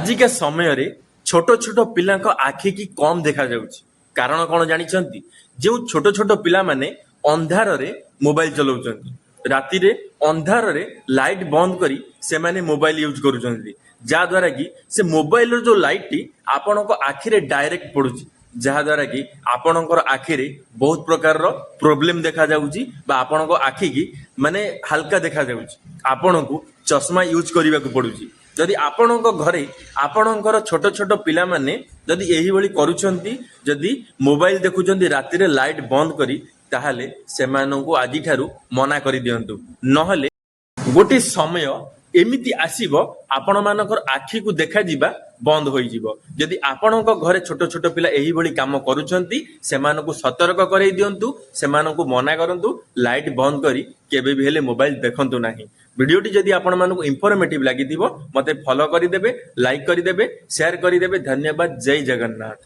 ଆଜିକା ସମୟରେ ଛୋଟ ଛୋଟ ପିଲାଙ୍କ ଆଖି କି କମ ଦେଖାଯାଉଛି। କାରଣ କଣ ଜାଣିଛନ୍ତି? ଯେଉଁ ଛୋଟ ଛୋଟ ପିଲାମାନେ ଅନ୍ଧାରରେ ମୋବାଇଲ ଚଲାଉଛନ୍ତି, ରାତିରେ ଅନ୍ଧାରରେ ଲାଇଟ୍ ବନ୍ଦ କରି ସେମାନେ ମୋବାଇଲ ୟୁଜ କରୁଛନ୍ତି, ଯାହା ଦ୍ୱାରା କି ସେ ମୋବାଇଲର ଯୋଉ ଲାଇଟଟି ଆପଣଙ୍କ ଆଖିରେ ଡାଇରେକ୍ଟ ପଡୁଛି, ଯାହା ଦ୍ୱାରା କି ଆପଣଙ୍କର ଆଖିରେ ବହୁତ ପ୍ରକାରର ପ୍ରୋବ୍ଲେମ ଦେଖାଯାଉଛି ବା ଆପଣଙ୍କ ଆଖି କି ମାନେ ହାଲକା ଦେଖାଯାଉଛି। ଆପଣଙ୍କୁ ଚଷମା ୟୁଜ କରିବାକୁ ପଡୁଛି। ଯଦି ଆପଣଙ୍କ ଘରେ ଆପଣଙ୍କର ଛୋଟ ଛୋଟ ପିଲାମାନେ ଯଦି ଏହିଭଳି କରୁଛନ୍ତି, ଯଦି ମୋବାଇଲ ଦେଖୁଛନ୍ତି ରାତିରେ ଲାଇଟ୍ ବନ୍ଦ କରି, ତାହେଲେ ସେମାନଙ୍କୁ ଆଜିଠାରୁ ମନା କରିଦିଅନ୍ତୁ। ନହେଲେ ଗୋଟେ ସମୟ ଏମିତି ଆସିବ ଆପଣମାନଙ୍କର ଆଖିକୁ ଦେଖାଯିବା ବନ୍ଦ ହୋଇଯିବ। ଯଦି ଆପଣଙ୍କ ଘରେ ଛୋଟ ଛୋଟ ପିଲା ଏହିଭଳି କାମ କରୁଛନ୍ତି, ସେମାନଙ୍କୁ ସତର୍କ କରାଇ ଦିଅନ୍ତୁ, ସେମାନଙ୍କୁ ମନା କରନ୍ତୁ, ଲାଇଟ୍ ବନ୍ଦ କରି କେବେ ବି ହେଲେ ମୋବାଇଲ ଦେଖନ୍ତୁ ନାହିଁ। ଭିଡିଓଟି ଯଦି ଆପଣମାନଙ୍କୁ ଇନଫର୍ମେଟିଭ ଲାଗିଥିବ, ମତେ ଫଲୋ କରିଦେବେ, ଲାଇକ୍ କରିଦେବେ, ସେୟାର କରିଦେବେ। ଧନ୍ୟବାଦ। ଜୟ ଜଗନ୍ନାଥ।